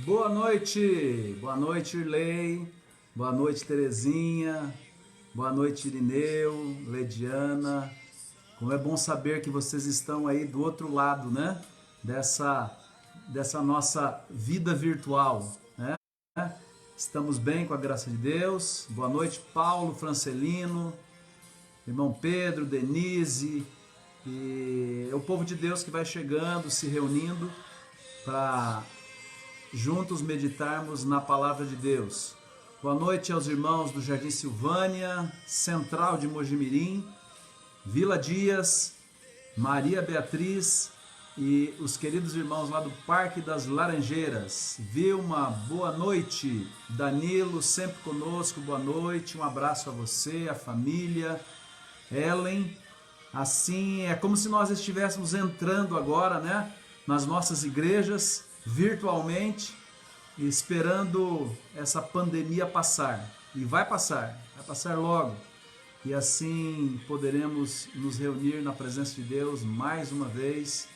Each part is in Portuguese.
Boa noite Irlei, boa noite Terezinha, boa noite Irineu, Lediana. Como é bom saber que vocês estão aí do outro lado, né? Dessa nossa vida virtual, né? Estamos bem com a graça de Deus. Boa noite Paulo, Francelino, irmão Pedro, Denise e o povo de Deus que vai chegando, se reunindo para juntos meditarmos na palavra de Deus. Boa noite aos irmãos do Jardim Silvânia, Central de Mojimirim, Vila Dias, Maria Beatriz e os queridos irmãos lá do Parque das Laranjeiras. Vilma, boa noite. Danilo, sempre conosco, boa noite. Um abraço a você, a família. Ellen, assim, é como se nós estivéssemos entrando agora, né, nas nossas igrejas, virtualmente, esperando essa pandemia passar. E vai passar logo. E assim poderemos nos reunir na presença de Deus mais uma vez,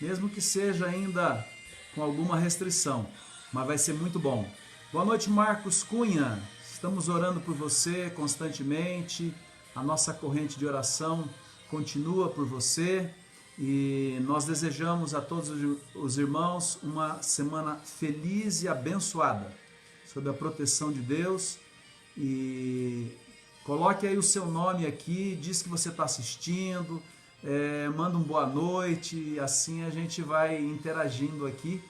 mesmo que seja ainda com alguma restrição, mas vai ser muito bom. Boa noite, Marcos Cunha. Estamos orando por você constantemente. A nossa corrente de oração continua por você. E nós desejamos a todos os irmãos uma semana feliz e abençoada, sob a proteção de Deus. E coloque aí o seu nome aqui, diz que você está assistindo, manda um boa noite, e assim a gente vai interagindo aqui.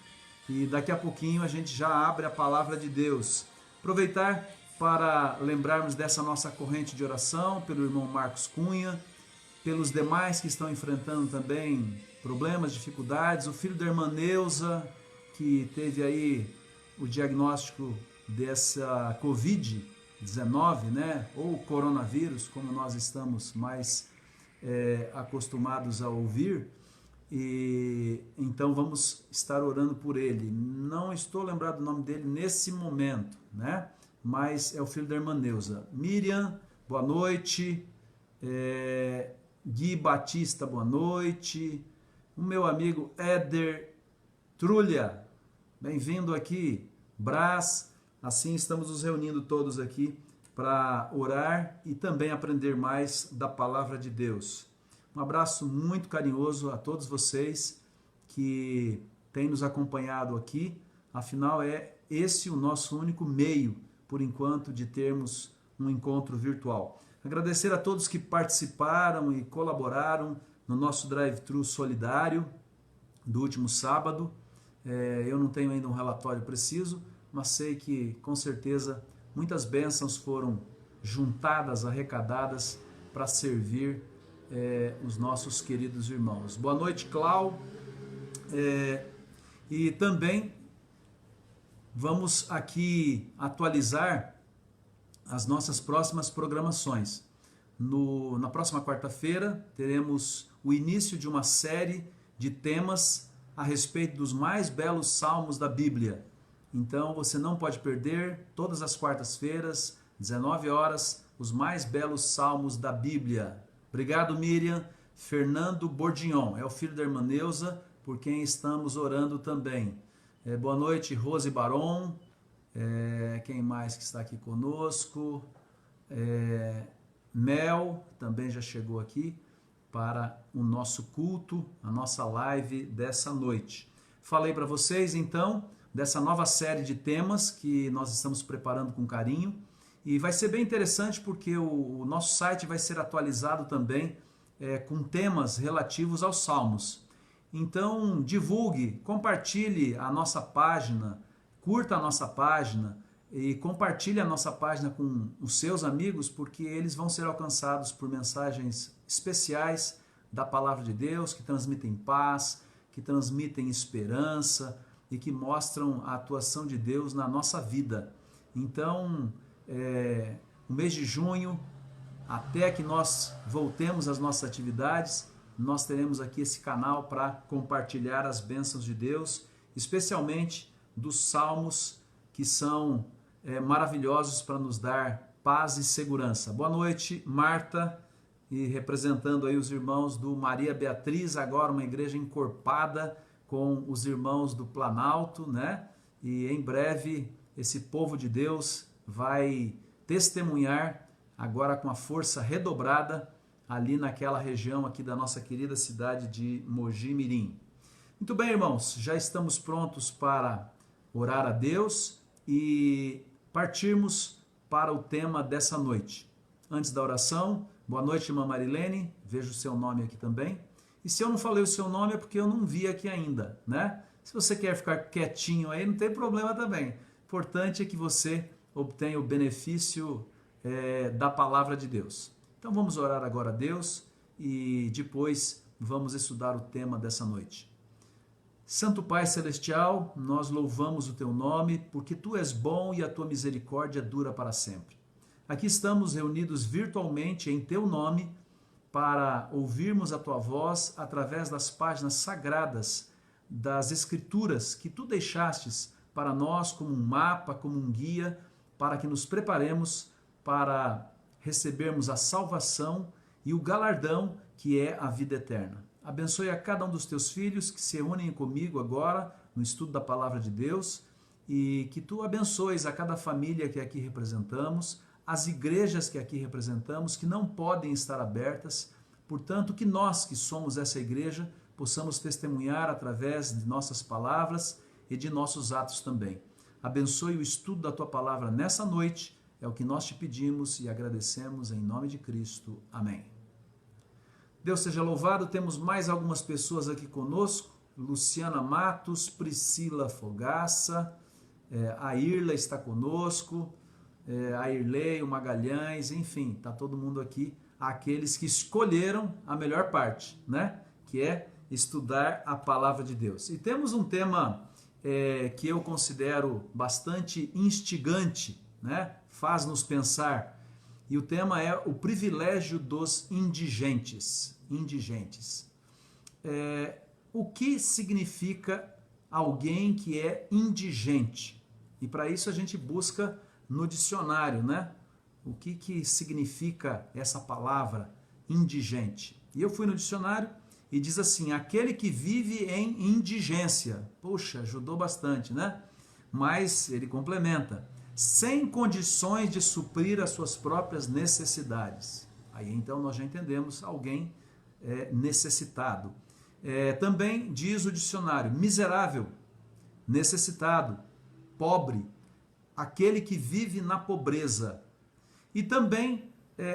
E daqui a pouquinho a gente já abre a palavra de Deus. Aproveitar para lembrarmos dessa nossa corrente de oração pelo irmão Marcos Cunha, pelos demais que estão enfrentando também problemas, dificuldades, o filho da irmã Neuza, que teve aí o diagnóstico dessa Covid-19, né? Ou coronavírus, como nós estamos mais acostumados a ouvir, e então vamos estar orando por ele. Não estou lembrado do nome dele nesse momento, né? Mas é o filho da irmã Neuza. Miriam, boa noite. Gui Batista, boa noite. O meu amigo Éder Trulha, bem-vindo aqui. Brás, assim estamos nos reunindo todos aqui para orar e também aprender mais da palavra de Deus. Um abraço muito carinhoso a todos vocês que têm nos acompanhado aqui. Afinal, é esse o nosso único meio, por enquanto, de termos um encontro virtual. Agradecer a todos que participaram e colaboraram no nosso drive-thru solidário do último sábado. Eu não tenho ainda um relatório preciso, mas sei que, com certeza, muitas bênçãos foram juntadas, arrecadadas para servir os nossos queridos irmãos. Boa noite, Clau. E também vamos aqui atualizar as nossas próximas programações. Na próxima quarta-feira teremos o início de uma série de temas a respeito dos mais belos salmos da Bíblia. Então você não pode perder, todas as quartas-feiras, 19 horas, os mais belos salmos da Bíblia. Obrigado, Miriam. Fernando Bordignon, é o filho da irmã Neuza, por quem estamos orando também. Boa noite, Rose Baron. Quem mais que está aqui conosco? Mel também já chegou aqui para o nosso culto, a nossa live dessa noite. Falei para vocês então dessa nova série de temas que nós estamos preparando com carinho e vai ser bem interessante porque o nosso site vai ser atualizado também com temas relativos aos salmos. Então divulgue, compartilhe a nossa página, curta a nossa página e compartilhe a nossa página com os seus amigos, porque eles vão ser alcançados por mensagens especiais da Palavra de Deus, que transmitem paz, que transmitem esperança e que mostram a atuação de Deus na nossa vida. Então, o mês de junho, até que nós voltemos às nossas atividades, nós teremos aqui esse canal para compartilhar as bênçãos de Deus, especialmente dos salmos que são maravilhosos para nos dar paz e segurança. Boa noite, Marta, e representando aí os irmãos do Maria Beatriz, agora uma igreja encorpada com os irmãos do Planalto, né? e em breve esse povo de Deus vai testemunhar agora com a força redobrada ali naquela região aqui da nossa querida cidade de Mogi Mirim. Muito bem, irmãos, já estamos prontos para orar a Deus e partirmos para o tema dessa noite. Antes da oração, boa noite, irmã Marilene, vejo o seu nome aqui também. E se eu não falei o seu nome é porque eu não vi aqui ainda, né? Se você quer ficar quietinho aí, não tem problema também. O importante é que você obtenha o benefício da palavra de Deus. Então vamos orar agora a Deus e depois vamos estudar o tema dessa noite. Santo Pai Celestial, nós louvamos o Teu nome, porque Tu és bom e a Tua misericórdia dura para sempre. Aqui estamos reunidos virtualmente em Teu nome para ouvirmos a Tua voz através das páginas sagradas das Escrituras que Tu deixastes para nós como um mapa, como um guia, para que nos preparemos para recebermos a salvação e o galardão que é a vida eterna. Abençoe a cada um dos teus filhos que se unem comigo agora no estudo da palavra de Deus e que tu abençoes a cada família que aqui representamos, as igrejas que aqui representamos, que não podem estar abertas, portanto que nós que somos essa igreja possamos testemunhar através de nossas palavras e de nossos atos também. Abençoe o estudo da tua palavra nessa noite, é o que nós te pedimos e agradecemos em nome de Cristo. Amém. Deus seja louvado, temos mais algumas pessoas aqui conosco, Luciana Matos, Priscila Fogaça, a Irla está conosco, a Irlei, o Magalhães, enfim, está todo mundo aqui, aqueles que escolheram a melhor parte, né? Que é estudar a palavra de Deus. E temos um tema que eu considero bastante instigante, né? Faz-nos pensar. E o tema é o privilégio dos indigentes. O que significa alguém que é indigente? E para isso a gente busca no dicionário, né? O que significa essa palavra indigente? E eu fui no dicionário e diz assim, aquele que vive em indigência. Poxa, ajudou bastante, né? Mas ele complementa, sem condições de suprir as suas próprias necessidades. Aí então nós já entendemos alguém necessitado. Também diz o dicionário, miserável, necessitado, pobre, aquele que vive na pobreza. E também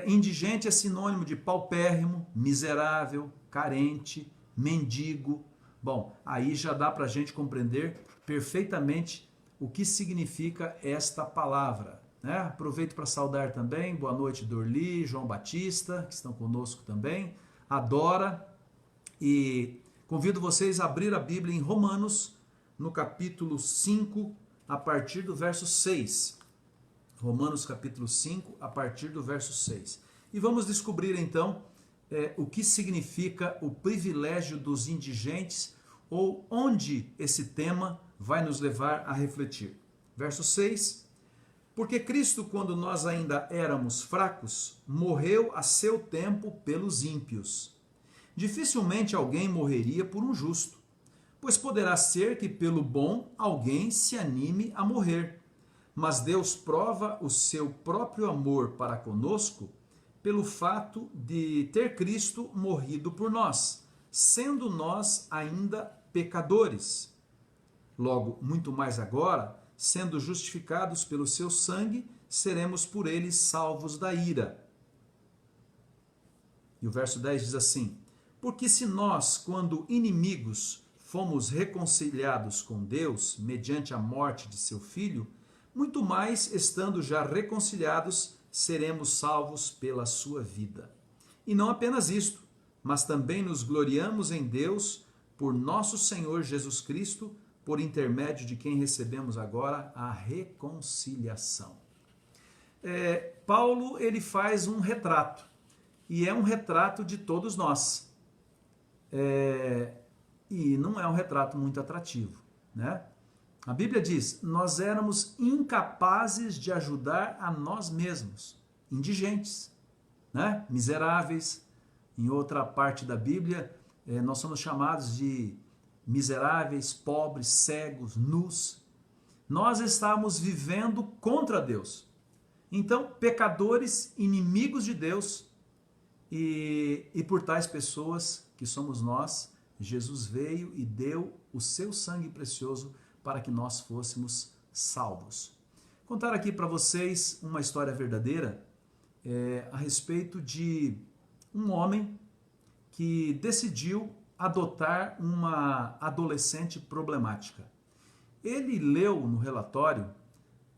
indigente é sinônimo de paupérrimo, miserável, carente, mendigo. Bom, aí já dá para a gente compreender perfeitamente o que significa esta palavra, né? Aproveito para saudar também, boa noite Dorli, João Batista, que estão conosco também, Adora, e convido vocês a abrir a Bíblia em Romanos, no capítulo 5, a partir do verso 6. Romanos capítulo 5, a partir do verso 6. E vamos descobrir então o que significa o privilégio dos indigentes, ou onde esse tema vai nos levar a refletir. Verso 6, porque Cristo, quando nós ainda éramos fracos, morreu a seu tempo pelos ímpios. Dificilmente alguém morreria por um justo, pois poderá ser que pelo bom alguém se anime a morrer. Mas Deus prova o seu próprio amor para conosco pelo fato de ter Cristo morrido por nós, sendo nós ainda pecadores. Logo, muito mais agora, sendo justificados pelo seu sangue, seremos por ele salvos da ira. E o verso 10 diz assim, porque se nós, quando inimigos, fomos reconciliados com Deus, mediante a morte de seu Filho, muito mais, estando já reconciliados, seremos salvos pela sua vida. E não apenas isto, mas também nos gloriamos em Deus, por nosso Senhor Jesus Cristo, por intermédio de quem recebemos agora a reconciliação. Paulo ele faz um retrato, e é um retrato de todos nós. E não é um retrato muito atrativo, né? A Bíblia diz, nós éramos incapazes de ajudar a nós mesmos, indigentes, né? Miseráveis. Em outra parte da Bíblia, nós somos chamados de miseráveis, pobres, cegos, nus. nós estávamos vivendo contra Deus. Então, pecadores, inimigos de Deus, e por tais pessoas que somos nós, Jesus veio e deu o seu sangue precioso para que nós fôssemos salvos. Vou contar aqui para vocês uma história verdadeira a respeito de um homem que decidiu adotar uma adolescente problemática. Ele leu no relatório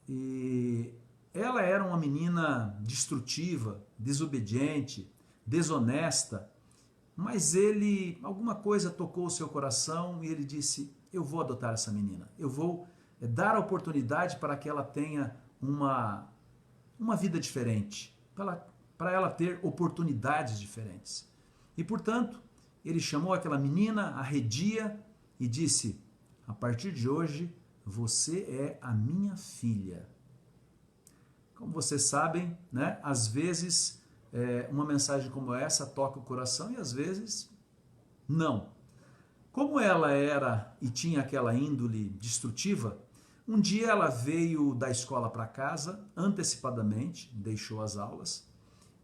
e ela era uma menina destrutiva, desobediente, desonesta, mas alguma coisa tocou o seu coração e ele disse, eu vou adotar essa menina, eu vou dar a oportunidade para que ela tenha uma vida diferente, para ela ter oportunidades diferentes. E, portanto, ele chamou aquela menina, arredia, e disse, a partir de hoje, você é a minha filha. Como vocês sabem, né, às vezes uma mensagem como essa toca o coração e às vezes não. Como ela era e tinha aquela índole destrutiva, um dia ela veio da escola para casa antecipadamente, deixou as aulas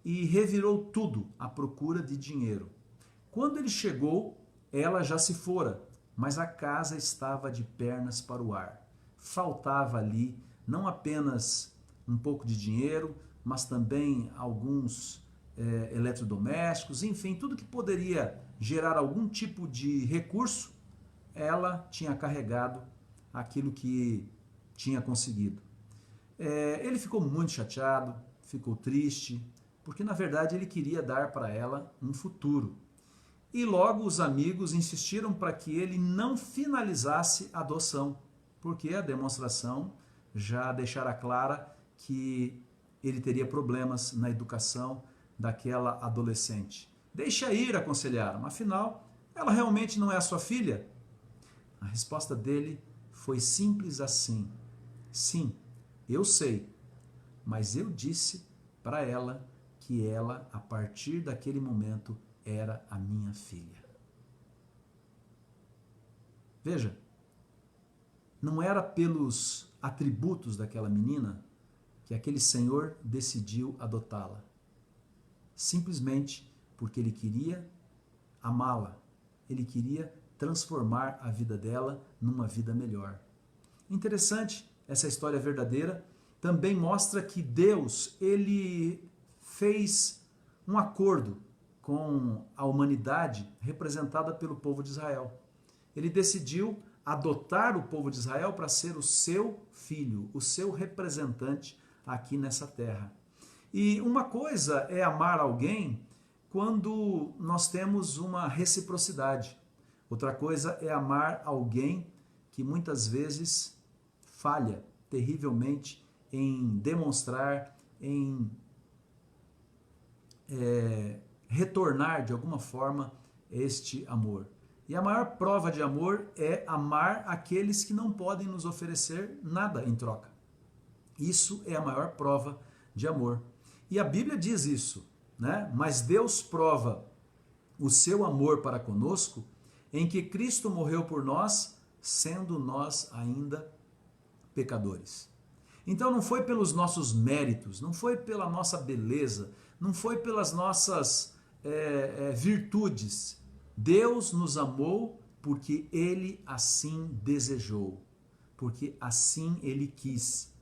e revirou tudo à procura de dinheiro. Quando ele chegou, ela já se fora, mas a casa estava de pernas para o ar. Faltava ali não apenas um pouco de dinheiro, mas também alguns eletrodomésticos, enfim, tudo que poderia gerar algum tipo de recurso, ela tinha carregado aquilo que tinha conseguido. Ele ficou muito chateado, ficou triste, porque na verdade ele queria dar para ela um futuro. E logo os amigos insistiram para que ele não finalizasse a adoção, porque a demonstração já deixara clara que ele teria problemas na educação daquela adolescente. Deixa ir, aconselharam, afinal, ela realmente não é a sua filha? A resposta dele foi simples assim, sim, eu sei, mas eu disse para ela que ela, a partir daquele momento, era a minha filha. Veja, não era pelos atributos daquela menina que aquele senhor decidiu adotá-la. Simplesmente porque ele queria amá-la, ele queria transformar a vida dela numa vida melhor. Interessante, essa história verdadeira também mostra que Deus, ele fez um acordo com a humanidade representada pelo povo de Israel. Ele decidiu adotar o povo de Israel para ser o seu filho, o seu representante aqui nessa terra. E uma coisa é amar alguém quando nós temos uma reciprocidade. Outra coisa é amar alguém que muitas vezes falha terrivelmente em demonstrar, em retornar de alguma forma este amor. E a maior prova de amor é amar aqueles que não podem nos oferecer nada em troca. Isso é a maior prova de amor. E a Bíblia diz isso, né? Mas Deus prova o seu amor para conosco em que Cristo morreu por nós, sendo nós ainda pecadores. Então não foi pelos nossos méritos, não foi pela nossa beleza, não foi pelas nossas virtudes. Deus nos amou porque Ele assim desejou, porque assim Ele quis.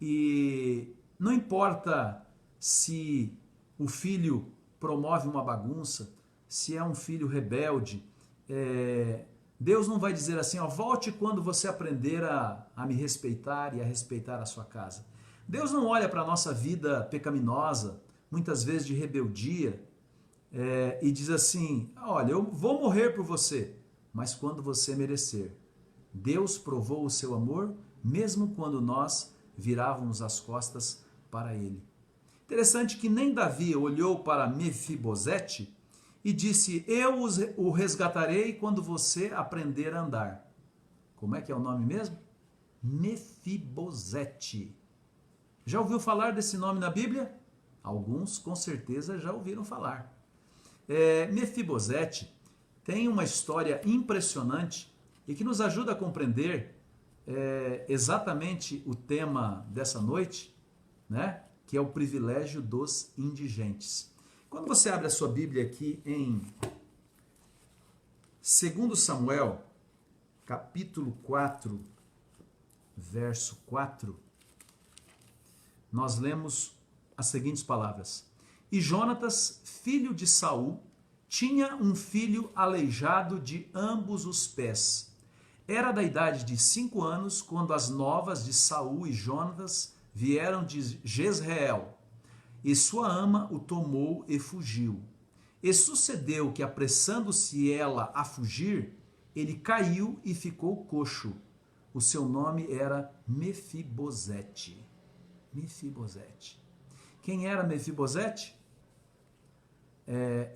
E não importa se o filho promove uma bagunça, se é um filho rebelde, Deus não vai dizer assim, ó, volte quando você aprender a me respeitar e a respeitar a sua casa. Deus não olha para a nossa vida pecaminosa, muitas vezes de rebeldia, e diz assim, olha, eu vou morrer por você, mas quando você merecer. Deus provou o seu amor, mesmo quando nós virávamos as costas para Ele. Interessante que nem Davi olhou para Mefibosete e disse, eu o resgatarei quando você aprender a andar. Como é que é o nome mesmo? Mefibosete. Já ouviu falar desse nome na Bíblia? Alguns com certeza já ouviram falar. Mefibosete tem uma história impressionante e que nos ajuda a compreender exatamente o tema dessa noite, né? Que é o privilégio dos indigentes. Quando você abre a sua Bíblia aqui em 2 Samuel, capítulo 4, verso 4, nós lemos as seguintes palavras: E Jonatas, filho de Saul, tinha um filho aleijado de ambos os pés. Era da idade de 5 anos quando as novas de Saul e Jonatas vieram de Jezreel, e sua ama o tomou e fugiu. E sucedeu que, apressando-se ela a fugir, ele caiu e ficou coxo. O seu nome era Mefibosete. Mefibosete. Quem era Mefibosete?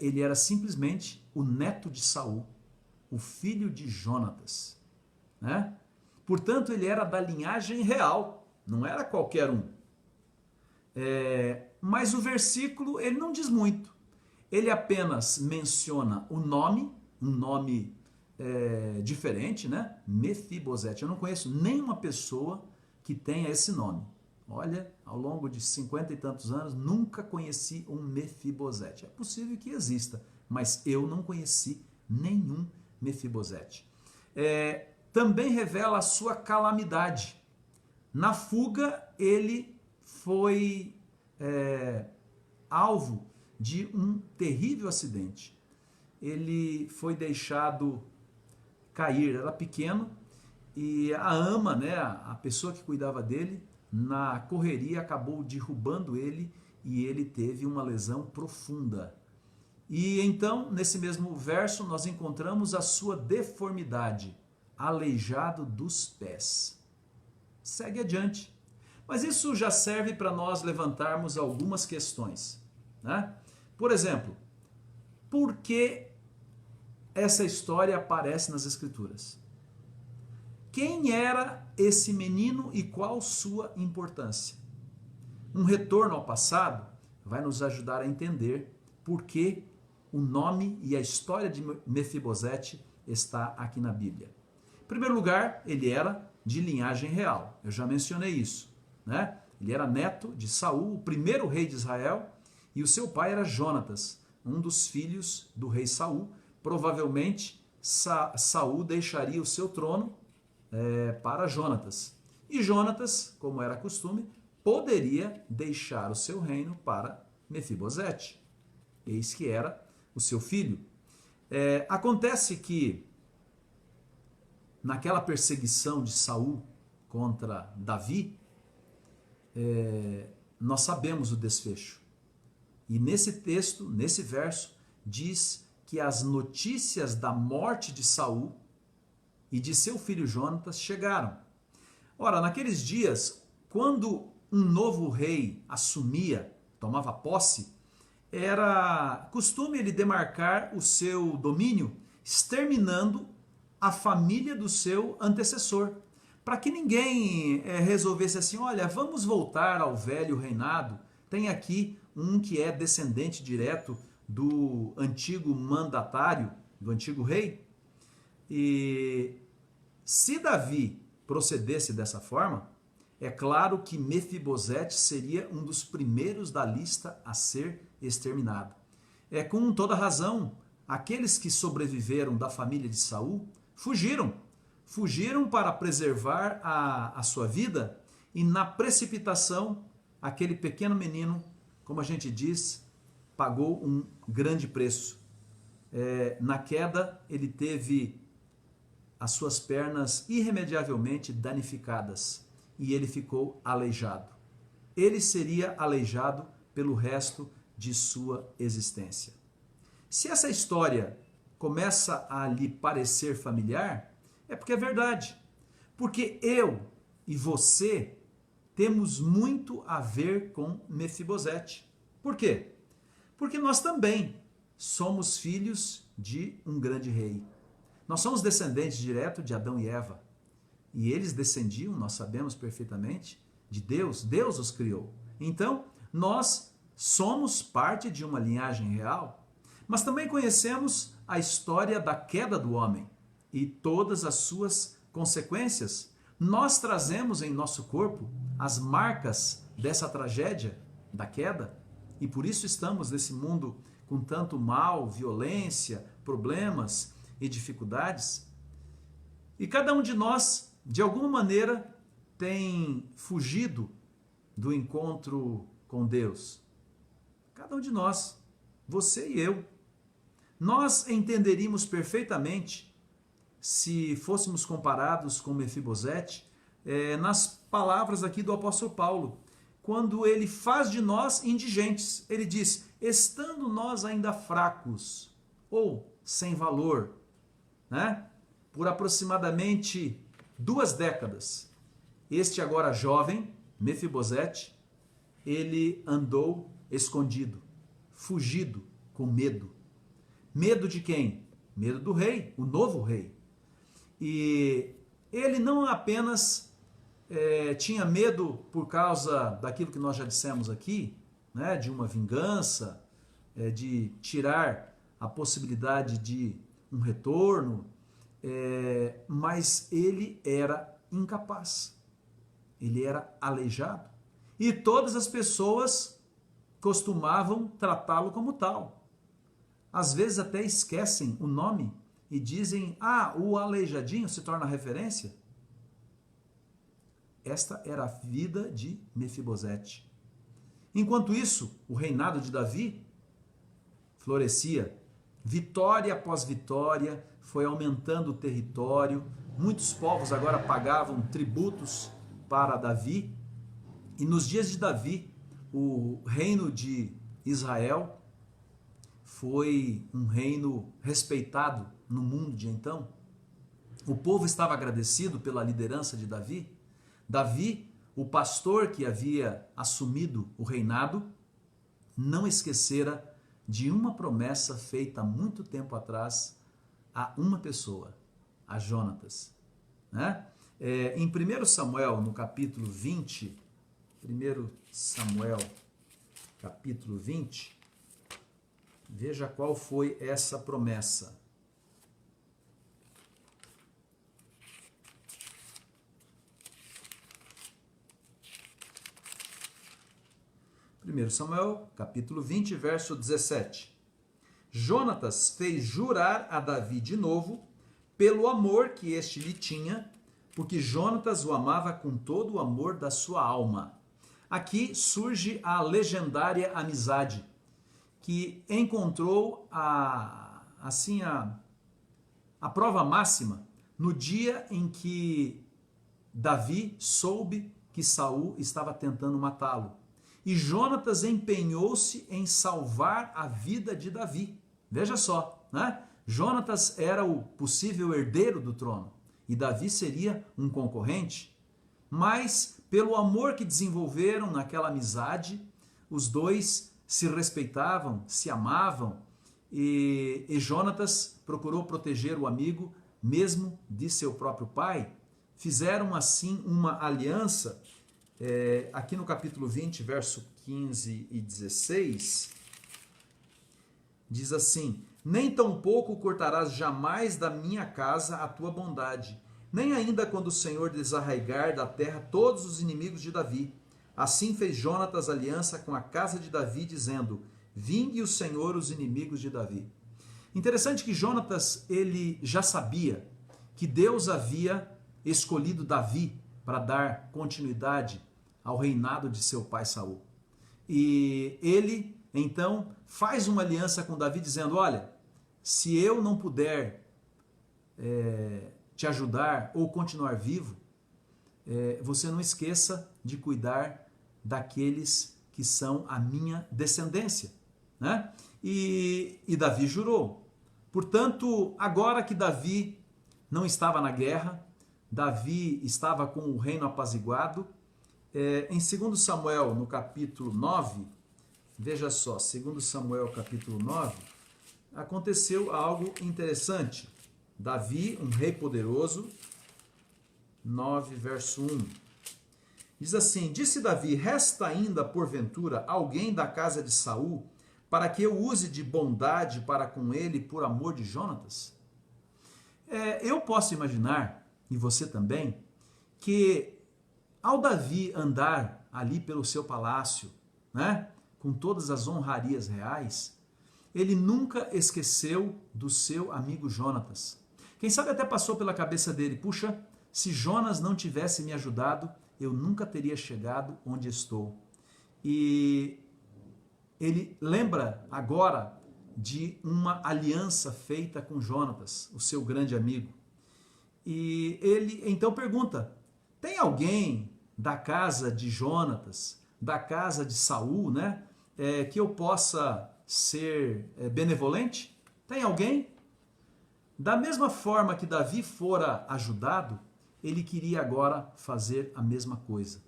Ele era simplesmente o neto de Saul, o filho de Jonatas, né? Portanto, ele era da linhagem real, não era qualquer um. Mas o versículo ele não diz muito. Ele apenas menciona o nome, um nome diferente, né? Mefibosete. Eu não conheço nenhuma pessoa que tenha esse nome. Olha, ao longo de 50 e tantos anos, nunca conheci um Mefibosete. É possível que exista, mas eu não conheci nenhum Mefibosete. Também revela a sua calamidade. Na fuga, ele foi alvo de um terrível acidente. Ele foi deixado cair, era pequeno, e a ama, né, a pessoa que cuidava dele, na correria acabou derrubando ele e ele teve uma lesão profunda. E então, nesse mesmo verso, nós encontramos a sua deformidade, aleijado dos pés. Segue adiante. Mas isso já serve para nós levantarmos algumas questões, né? Por exemplo, por que essa história aparece nas Escrituras? Quem era esse menino e qual sua importância? Um retorno ao passado vai nos ajudar a entender por que o nome e a história de Mefibosete está aqui na Bíblia. Em primeiro lugar, ele era de linhagem real. Eu já mencionei isso, né? Ele era neto de Saul, o primeiro rei de Israel, e o seu pai era Jonatas, um dos filhos do rei Saul. Provavelmente, Saul deixaria o seu trono para Jonatas. E Jonatas, como era costume, poderia deixar o seu reino para Mefibosete. Eis que era o seu filho. Acontece que naquela perseguição de Saul contra Davi, nós sabemos o desfecho. E nesse texto, nesse verso, diz que as notícias da morte de Saul e de seu filho Jonatas chegaram. Ora, naqueles dias, quando um novo rei assumia, tomava posse, era costume ele demarcar o seu domínio, exterminando a família do seu antecessor, para que ninguém resolvesse assim, olha, vamos voltar ao velho reinado, tem aqui um que é descendente direto do antigo mandatário, do antigo rei. E se Davi procedesse dessa forma, é claro que Mefibosete seria um dos primeiros da lista a ser exterminado. Com toda razão, aqueles que sobreviveram da família de Saul fugiram para preservar a sua vida, e na precipitação, aquele pequeno menino, como a gente diz, pagou um grande preço. Na queda, ele teve as suas pernas irremediavelmente danificadas e ele ficou aleijado. Ele seria aleijado pelo resto de sua existência. Se essa história começa a lhe parecer familiar, é porque é verdade. Porque eu e você temos muito a ver com Mefibosete. Por quê? Porque nós também somos filhos de um grande rei. Nós somos descendentes direto de Adão e Eva. E eles descendiam, nós sabemos perfeitamente, de Deus. Deus os criou. Então, nós somos parte de uma linhagem real. Mas também conhecemos a história da queda do homem e todas as suas consequências. Nós trazemos em nosso corpo as marcas dessa tragédia, da queda, e por isso estamos nesse mundo com tanto mal, violência, problemas e dificuldades. E cada um de nós, de alguma maneira, tem fugido do encontro com Deus. Cada um de nós, você e eu. Nós entenderíamos perfeitamente se fôssemos comparados com Mefibosete, nas palavras aqui do apóstolo Paulo, quando ele faz de nós indigentes. Ele diz, estando nós ainda fracos ou sem valor, né? Por aproximadamente 2 décadas, este agora jovem, Mefibosete, ele andou escondido, fugido, com medo. Medo de quem? Medo do rei, o novo rei. E ele não apenas tinha medo por causa daquilo que nós já dissemos aqui, né, de uma vingança, de tirar a possibilidade de um retorno, mas ele era incapaz, ele era aleijado. E todas as pessoas costumavam tratá-lo como tal. Às vezes até esquecem o nome e dizem, o aleijadinho se torna referência. Esta era a vida de Mefibosete. Enquanto isso, o reinado de Davi florescia. Vitória após vitória, foi aumentando o território. Muitos povos agora pagavam tributos para Davi. E nos dias de Davi, o reino de Israel foi um reino respeitado no mundo de então. O povo estava agradecido pela liderança de Davi. Davi, o pastor que havia assumido o reinado, não esquecera de uma promessa feita há muito tempo atrás a uma pessoa, a Jonatas. Né? Em 1 Samuel, no capítulo 20, 1 Samuel, capítulo 20, veja qual foi essa promessa. 1 Samuel, capítulo 20, verso 17. Jonatas fez jurar a Davi de novo, pelo amor que este lhe tinha, porque Jonatas o amava com todo o amor da sua alma. Aqui surge a legendária amizade, que encontrou a prova máxima no dia em que Davi soube que Saul estava tentando matá-lo. E Jonatas empenhou-se em salvar a vida de Davi. Veja só, né? Jonatas era o possível herdeiro do trono e Davi seria um concorrente. Mas, pelo amor que desenvolveram naquela amizade, os dois se respeitavam, se amavam e Jonatas procurou proteger o amigo, mesmo de seu próprio pai. Fizeram assim uma aliança. Aqui no capítulo 20, verso 15 e 16, diz assim: nem tampouco cortarás jamais da minha casa a tua bondade, nem ainda quando o Senhor desarraigar da terra todos os inimigos de Davi. Assim fez Jonatas aliança com a casa de Davi, dizendo: vingue o Senhor os inimigos de Davi. Interessante que Jonatas, ele já sabia que Deus havia escolhido Davi para dar continuidade ao reinado de seu pai Saul. E ele, então, faz uma aliança com Davi dizendo: olha, se eu não puder te ajudar ou continuar vivo, você não esqueça de cuidar daqueles que são a minha descendência. Né? E Davi jurou. Portanto, agora que Davi não estava na guerra, Davi estava com o reino apaziguado, em 2 Samuel, no capítulo 9, veja só, 2 Samuel, capítulo 9, aconteceu algo interessante. Davi, um rei poderoso, 9, verso 1, diz assim: disse Davi: resta ainda, porventura, alguém da casa de Saul, para que eu use de bondade para com ele por amor de Jonatas? Eu posso imaginar, e você também, que ao Davi andar ali pelo seu palácio, né, com todas as honrarias reais, ele nunca esqueceu do seu amigo Jonatas. Quem sabe até passou pela cabeça dele, puxa, se Jonas não tivesse me ajudado, eu nunca teria chegado onde estou. E ele lembra agora de uma aliança feita com Jonatas, o seu grande amigo. E ele então pergunta, tem alguém da casa de Jonatas, da casa de Saul, né, que eu possa ser benevolente? Tem alguém? Da mesma forma que Davi fora ajudado, ele queria agora fazer a mesma coisa.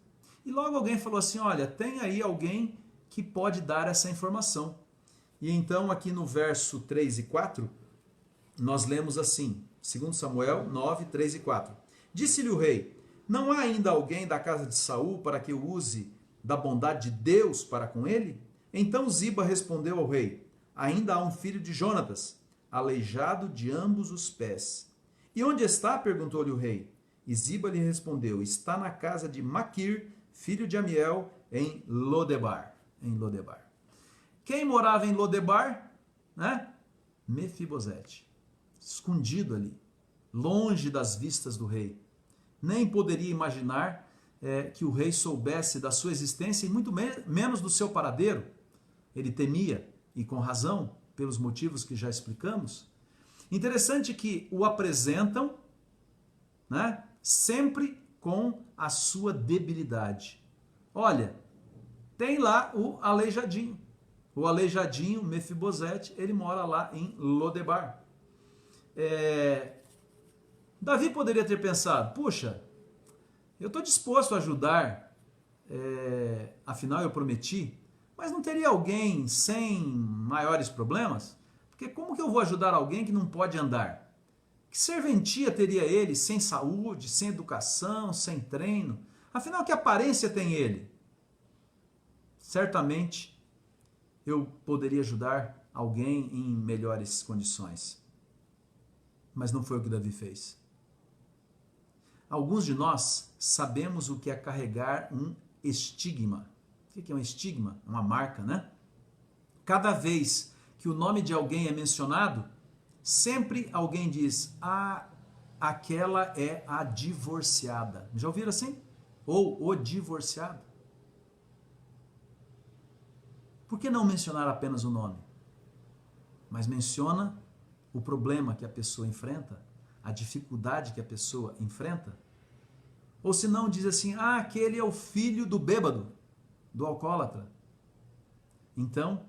E logo alguém falou assim, olha, tem aí alguém que pode dar essa informação. E então aqui no verso 3 e 4, nós lemos assim, 2 Samuel 9, 3 e 4. Disse-lhe o rei, não há ainda alguém da casa de Saul para que eu use da bondade de Deus para com ele? Então Ziba respondeu ao rei, ainda há um filho de Jonatas, aleijado de ambos os pés. E onde está? Perguntou-lhe o rei. E Ziba lhe respondeu, está na casa de Maquir, filho de Amiel, em Lodebar. Quem morava em Lodebar? Né? Mefibosete, escondido ali, longe das vistas do rei. Nem poderia imaginar que o rei soubesse da sua existência e muito menos do seu paradeiro. Ele temia, e com razão, pelos motivos que já explicamos. Interessante que o apresentam, né, sempre com a sua debilidade. Olha, tem lá o aleijadinho. O aleijadinho, Mefibosete, ele mora lá em Lodebar. Davi poderia ter pensado, puxa, eu estou disposto a ajudar, afinal eu prometi, mas não teria alguém sem maiores problemas? Porque como que eu vou ajudar alguém que não pode andar? Que serventia teria ele sem saúde, sem educação, sem treino? Afinal, que aparência tem ele? Certamente eu poderia ajudar alguém em melhores condições. Mas não foi o que Davi fez. Alguns de nós sabemos o que é carregar um estigma. O que é um estigma? Uma marca, né? Cada vez que o nome de alguém é mencionado, sempre alguém diz, aquela é a divorciada. Já ouviram assim? Ou o divorciado. Por que não mencionar apenas o nome? Mas menciona o problema que a pessoa enfrenta, a dificuldade que a pessoa enfrenta. Ou se não, diz assim, aquele é o filho do bêbado, do alcoólatra. Então,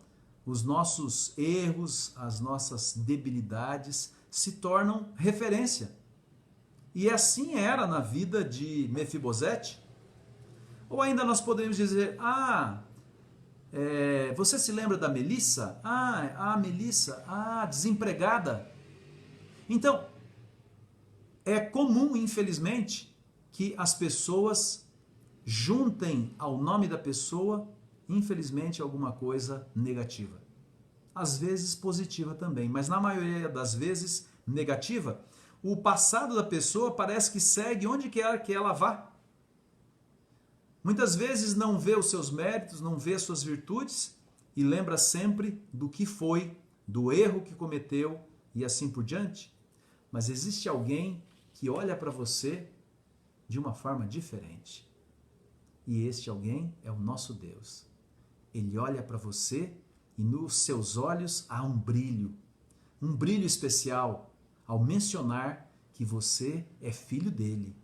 os nossos erros, as nossas debilidades se tornam referência. E assim era na vida de Mefibosete. Ou ainda nós podemos dizer, você se lembra da Melissa? A Melissa, desempregada. Então, é comum, infelizmente, que as pessoas juntem ao nome da pessoa, infelizmente, alguma coisa negativa. Às vezes positiva também, mas na maioria das vezes negativa. O passado da pessoa parece que segue onde quer que ela vá. Muitas vezes não vê os seus méritos, não vê as suas virtudes e lembra sempre do que foi, do erro que cometeu e assim por diante. Mas existe alguém que olha para você de uma forma diferente. E este alguém é o nosso Deus. Ele olha para você e nos seus olhos há um brilho especial ao mencionar que você é filho dele.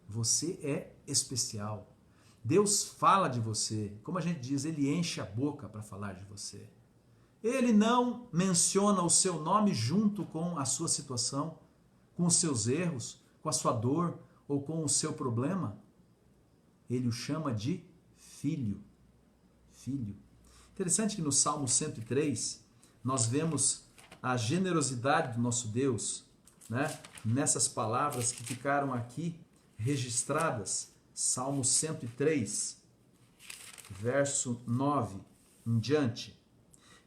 Você é especial. Deus fala de você, como a gente diz, ele enche a boca para falar de você. Ele não menciona o seu nome junto com a sua situação, com os seus erros, com a sua dor ou com o seu problema. Ele o chama de filho. Filho. Interessante que no Salmo 103 nós vemos a generosidade do nosso Deus, né? Nessas palavras que ficaram aqui registradas. Salmo 103, verso 9 em diante.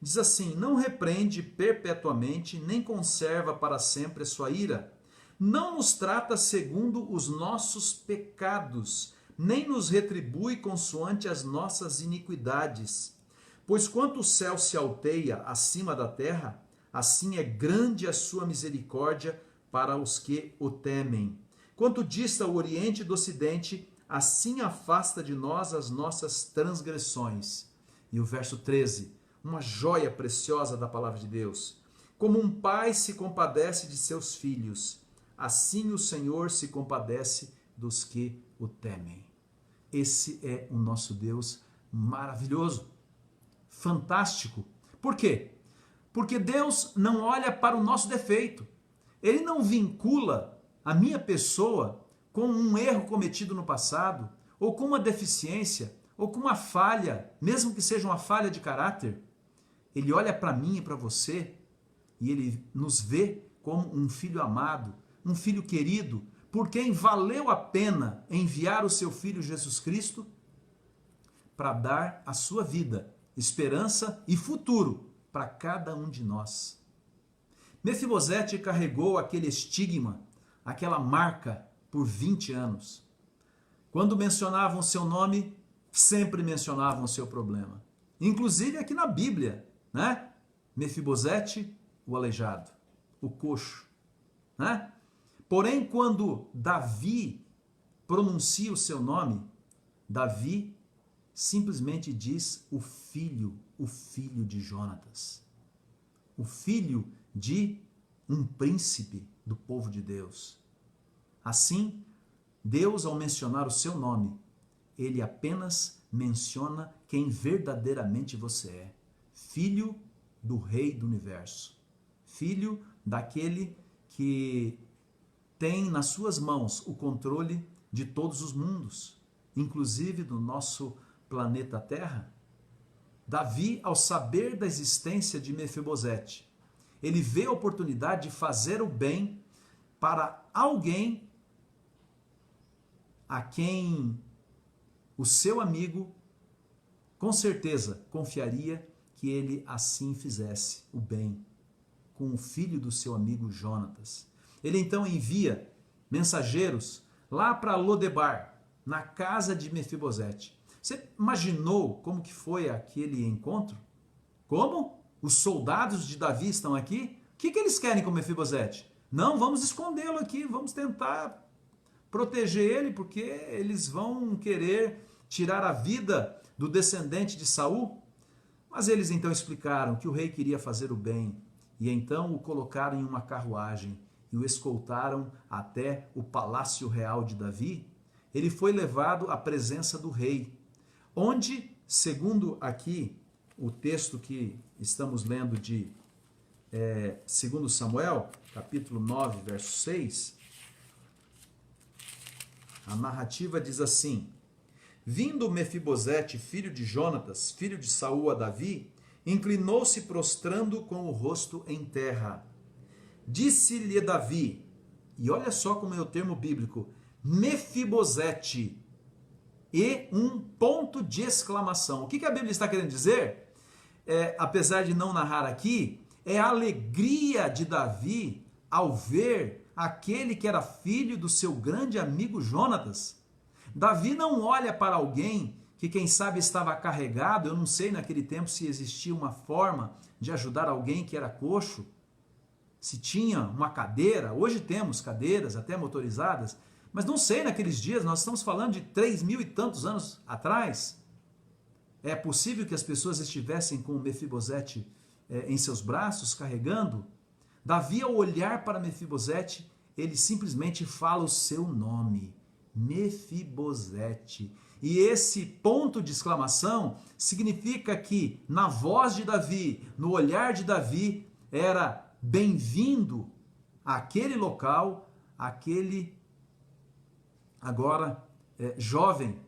Diz assim, não repreende perpetuamente, nem conserva para sempre a sua ira, não nos trata segundo os nossos pecados, nem nos retribui consoante as nossas iniquidades. Pois quanto o céu se alteia acima da terra, assim é grande a sua misericórdia para os que o temem. Quanto dista o oriente do ocidente, assim afasta de nós as nossas transgressões. E o verso 13, uma joia preciosa da palavra de Deus. Como um pai se compadece de seus filhos, assim o Senhor se compadece dos que o temem. Esse é o nosso Deus maravilhoso, fantástico. Por quê? Porque Deus não olha para o nosso defeito. Ele não vincula a minha pessoa com um erro cometido no passado, ou com uma deficiência, ou com uma falha, mesmo que seja uma falha de caráter. Ele olha para mim e para você e ele nos vê como um filho amado, um filho querido, por quem valeu a pena enviar o seu filho Jesus Cristo para dar a sua vida, esperança e futuro para cada um de nós. Mefibosete carregou aquele estigma, aquela marca por 20 anos. Quando mencionavam seu nome, sempre mencionavam o seu problema. Inclusive aqui na Bíblia, né? Mefibosete, o aleijado, o coxo, né? Porém, quando Davi pronuncia o seu nome, Davi simplesmente diz o filho de Jonatas, o filho de um príncipe do povo de Deus. Assim, Deus, ao mencionar o seu nome, ele apenas menciona quem verdadeiramente você é. Filho do Rei do Universo. Filho daquele que tem nas suas mãos o controle de todos os mundos, inclusive do nosso planeta Terra. Davi, ao saber da existência de Mefibosete, ele vê a oportunidade de fazer o bem para alguém a quem o seu amigo com certeza confiaria que ele assim fizesse o bem com o filho do seu amigo Jonatas. Ele então envia mensageiros lá para Lodebar, na casa de Mefibosete. Você imaginou como que foi aquele encontro? Como? Os soldados de Davi estão aqui? O que eles querem com Mefibosete? Não, vamos escondê-lo aqui, vamos tentar proteger ele, porque eles vão querer tirar a vida do descendente de Saul. Mas eles então explicaram que o rei queria fazer o bem, e então o colocaram em uma carruagem e o escoltaram até o palácio real de Davi. Ele foi levado à presença do rei, onde, segundo aqui o texto que estamos lendo de 2 Samuel, capítulo 9, verso 6, a narrativa diz assim: Vindo Mefibosete, filho de Jonatas, filho de Saul, a Davi, inclinou-se prostrando com o rosto em terra. Disse-lhe Davi, e olha só como é o termo bíblico, Mefibosete, e um ponto de exclamação. O que a Bíblia está querendo dizer? Apesar de não narrar aqui, é a alegria de Davi ao ver aquele que era filho do seu grande amigo Jonatas. Davi não olha para alguém que quem sabe estava carregado, eu não sei naquele tempo se existia uma forma de ajudar alguém que era coxo, se tinha uma cadeira, hoje temos cadeiras até motorizadas, mas não sei naqueles dias, nós estamos falando de 3.000 e tantos anos atrás. É possível que as pessoas estivessem com Mefibosete em seus braços, carregando? Davi, ao olhar para Mefibosete, ele simplesmente fala o seu nome, Mefibosete. E esse ponto de exclamação significa que na voz de Davi, no olhar de Davi, era bem-vindo àquele local, aquele agora jovem,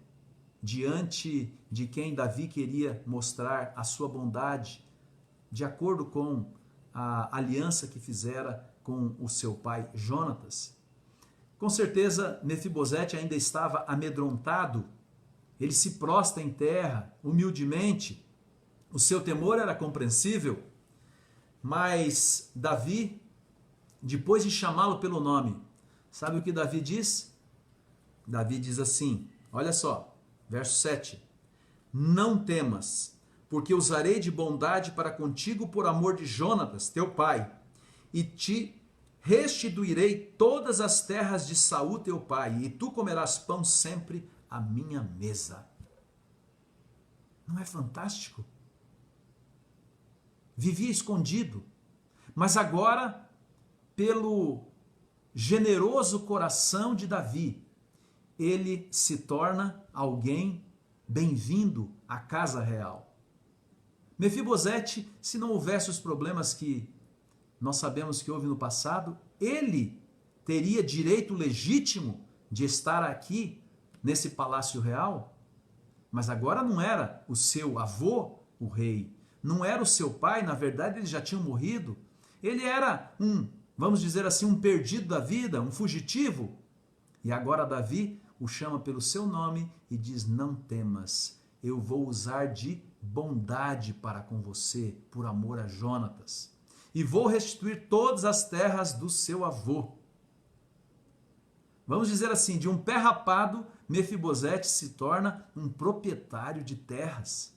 diante de quem Davi queria mostrar a sua bondade, de acordo com a aliança que fizera com o seu pai Jonatas. Com certeza, Mefibosete ainda estava amedrontado, ele se prostra em terra, humildemente, o seu temor era compreensível, mas Davi, depois de chamá-lo pelo nome, Sabe o que Davi diz? Davi diz assim, olha só, verso 7. Não temas, porque usarei de bondade para contigo por amor de Jonatas, teu pai, e te restituirei todas as terras de Saul, teu pai, e tu comerás pão sempre à minha mesa. Não é fantástico? Vivia escondido, mas agora, pelo generoso coração de Davi, ele se torna alguém bem-vindo à casa real. Mefibosete, se não houvesse os problemas que nós sabemos que houve no passado, ele teria direito legítimo de estar aqui nesse palácio real, mas agora não era o seu avô o rei, não era o seu pai, na verdade eles já tinham morrido, ele era vamos dizer assim, um perdido da vida, um fugitivo, e agora Davi o chama pelo seu nome e diz, não temas, eu vou usar de bondade para com você, por amor a Jonatas, e vou restituir todas as terras do seu avô. Vamos dizer assim, de um pé rapado, Mefibosete se torna um proprietário de terras.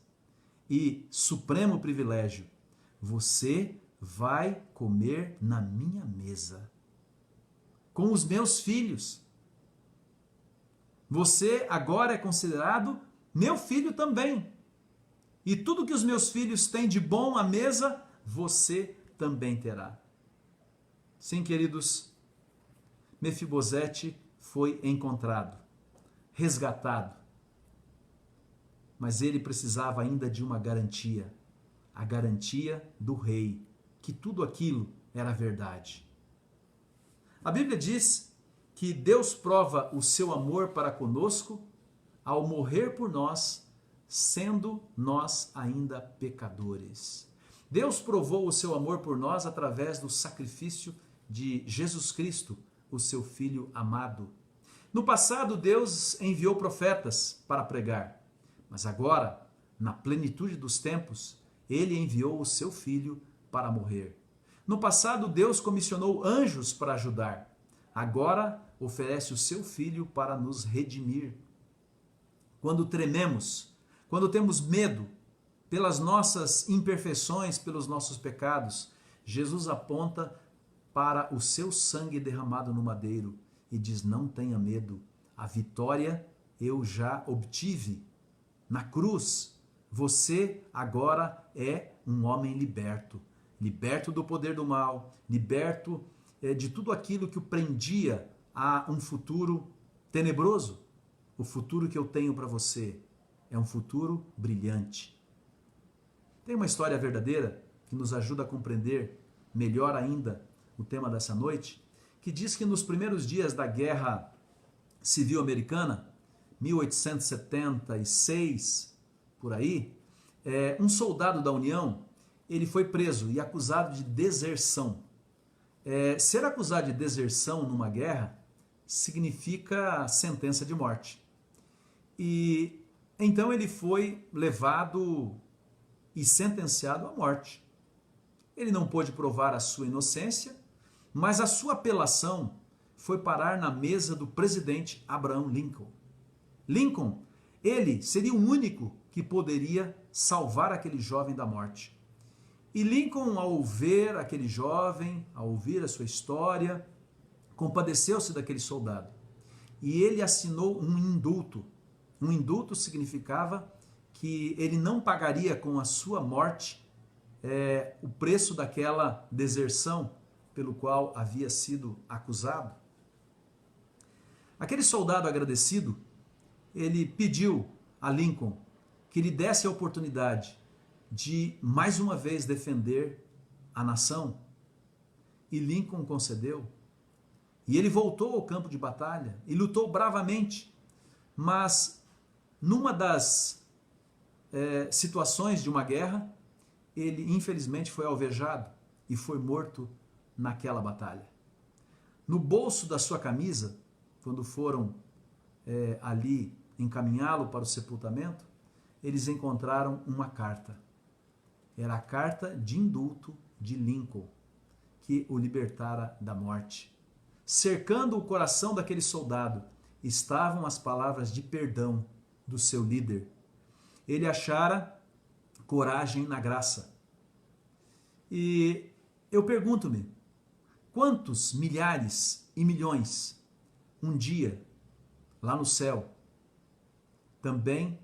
E supremo privilégio, você vai comer na minha mesa, com os meus filhos. Você agora é considerado meu filho também. E tudo que os meus filhos têm de bom à mesa, você também terá. Sim, queridos, Mefibosete foi encontrado, resgatado. Mas ele precisava ainda de uma garantia, a garantia do rei, que tudo aquilo era verdade. A Bíblia diz que Deus prova o seu amor para conosco ao morrer por nós, sendo nós ainda pecadores. Deus provou o seu amor por nós através do sacrifício de Jesus Cristo, o seu Filho amado. No passado, Deus enviou profetas para pregar, mas agora, na plenitude dos tempos, Ele enviou o seu Filho para morrer. No passado, Deus comissionou anjos para ajudar. Agora, oferece o seu Filho para nos redimir. Quando trememos, quando temos medo pelas nossas imperfeições, pelos nossos pecados, Jesus aponta para o seu sangue derramado no madeiro e diz, não tenha medo, a vitória eu já obtive. Na cruz, você agora é um homem liberto, liberto do poder do mal, liberto de tudo aquilo que o prendia a um futuro tenebroso. O futuro que eu tenho para você é um futuro brilhante. Tem uma história verdadeira que nos ajuda a compreender melhor ainda o tema dessa noite, que diz que nos primeiros dias da Guerra Civil Americana, 1876, por aí, um soldado da União, ele foi preso e acusado de deserção. Ser acusado de deserção numa guerra significa sentença de morte. E então ele foi levado e sentenciado à morte. Ele não pôde provar a sua inocência, mas a sua apelação foi parar na mesa do presidente Abraham Lincoln. Lincoln, ele seria o único que poderia salvar aquele jovem da morte. E Lincoln, ao ver aquele jovem, ao ouvir a sua história, compadeceu-se daquele soldado. E ele assinou um indulto. Um indulto significava que ele não pagaria com a sua morte o preço daquela deserção pelo qual havia sido acusado. Aquele soldado agradecido, ele pediu a Lincoln que lhe desse a oportunidade de mais uma vez defender a nação. E Lincoln concedeu. E ele voltou ao campo de batalha e lutou bravamente. Mas numa das situações de uma guerra, ele infelizmente foi alvejado e foi morto naquela batalha. No bolso da sua camisa, quando foram ali encaminhá-lo para o sepultamento, eles encontraram uma carta. Era a carta de indulto de Lincoln, que o libertara da morte. cercando o coração daquele soldado, estavam as palavras de perdão do seu líder. Ele achara coragem na graça. E eu pergunto-me, quantos milhares e milhões um dia, lá no céu, também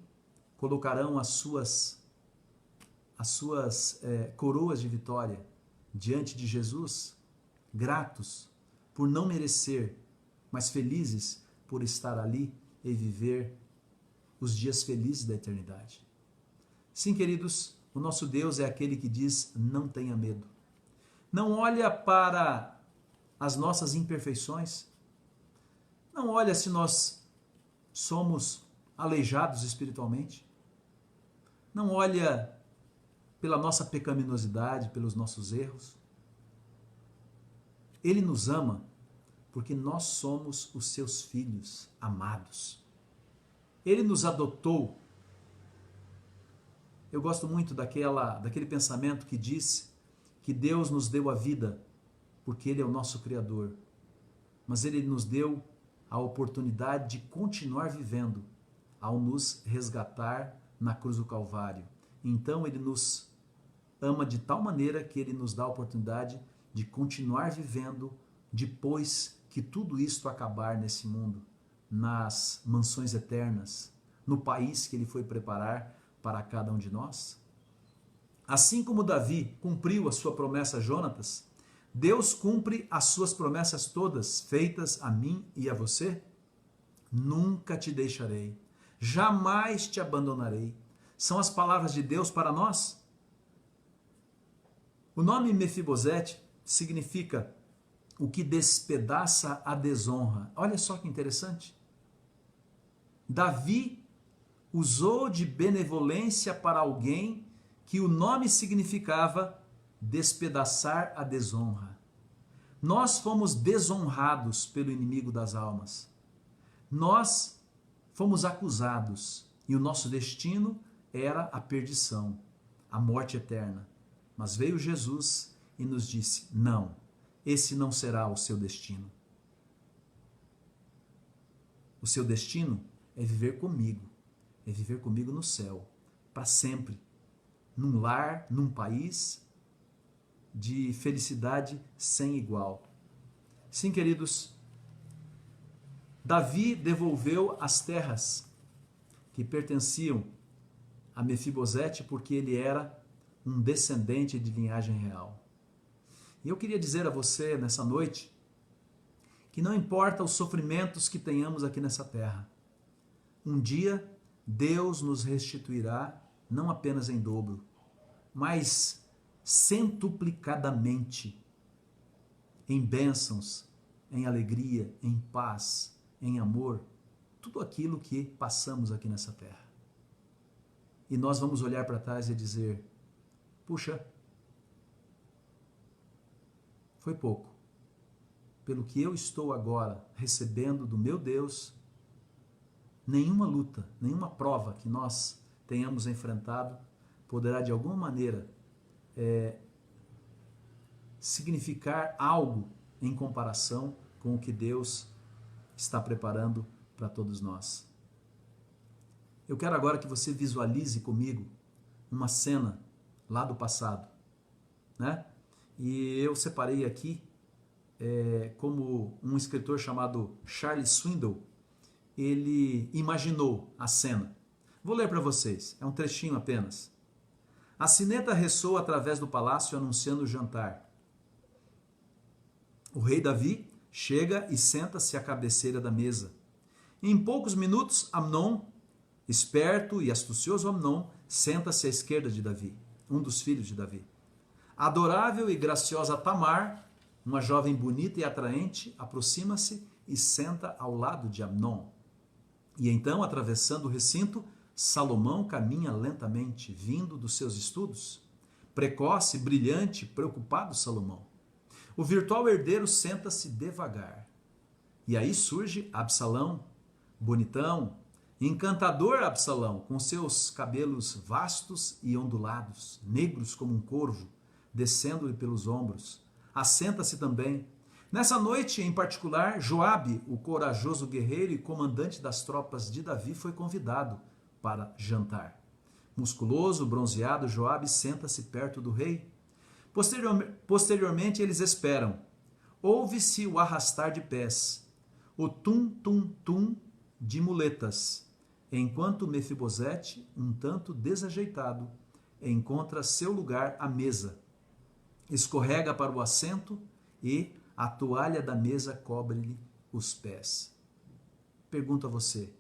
colocarão as suas coroas de vitória diante de Jesus, gratos por não merecer, mas felizes por estar ali e viver os dias felizes da eternidade. Sim, queridos, o nosso Deus é aquele que diz: não tenha medo. Não olha para as nossas imperfeições, não olha se nós somos aleijados espiritualmente, não olha pela nossa pecaminosidade, pelos nossos erros. Ele nos ama porque nós somos os seus filhos amados. Ele nos adotou. Eu gosto muito daquele pensamento que diz que Deus nos deu a vida porque Ele é o nosso Criador, mas Ele nos deu a oportunidade de continuar vivendo ao nos resgatar na cruz do Calvário. Então Ele nos ama de tal maneira que Ele nos dá a oportunidade de continuar vivendo depois que tudo isto acabar nesse mundo, nas mansões eternas, no país que Ele foi preparar para cada um de nós. Assim como Davi cumpriu a sua promessa a Jonatas, Deus cumpre as suas promessas todas feitas a mim e a você. Nunca te deixarei, jamais te abandonarei. São as palavras de Deus para nós. O nome Mefibosete significa o que despedaça a desonra. Olha só que interessante. Davi usou de benevolência para alguém que o nome significava despedaçar a desonra. Nós fomos desonrados pelo inimigo das almas. Nós fomos acusados e o nosso destino era a perdição, a morte eterna. Mas veio Jesus e nos disse: não, esse não será o seu destino. O seu destino é viver comigo no céu, para sempre, num lar, num país de felicidade sem igual. Sim, queridos, Davi devolveu as terras que pertenciam a Mefibosete porque ele era um descendente de linhagem real. E eu queria dizer a você nessa noite que não importa os sofrimentos que tenhamos aqui nessa terra, um dia Deus nos restituirá não apenas em dobro, mas centuplicadamente em bênçãos, em alegria, em paz, em amor, tudo aquilo que passamos aqui nessa terra. E nós vamos olhar para trás e dizer: puxa, foi pouco. Pelo que eu estou agora recebendo do meu Deus, nenhuma luta, nenhuma prova que nós tenhamos enfrentado poderá de alguma maneira significar algo em comparação com o que Deus está preparando para todos nós. Eu quero agora que você visualize comigo uma cena lá do passado, né? E eu separei aqui como um escritor chamado Charles Swindoll, ele imaginou a cena. Vou ler para vocês, é um trechinho apenas. A sineta ressoa através do palácio anunciando o jantar. O rei Davi chega e senta-se à cabeceira da mesa. Em poucos minutos, Amnon, esperto e astucioso Amnon, senta-se à esquerda de Davi, um dos filhos de Davi. A adorável e graciosa Tamar, uma jovem bonita e atraente, aproxima-se e senta ao lado de Amnon. E então, atravessando o recinto, Salomão caminha lentamente, vindo dos seus estudos. Precoce, brilhante, preocupado Salomão. O virtual herdeiro senta-se devagar. E aí surge Absalão, bonitão, encantador Absalão, com seus cabelos vastos e ondulados, negros como um corvo, descendo-lhe pelos ombros. Assenta-se também. Nessa noite, em particular, Joabe, o corajoso guerreiro e comandante das tropas de Davi, foi convidado para jantar. Musculoso, bronzeado, Joabe senta-se perto do rei. Posteriormente, eles esperam. Ouve-se o arrastar de pés, o tum-tum-tum de muletas, enquanto Mefibosete, um tanto desajeitado, encontra seu lugar à mesa. Escorrega para o assento e a toalha da mesa cobre-lhe os pés. Pergunto a você,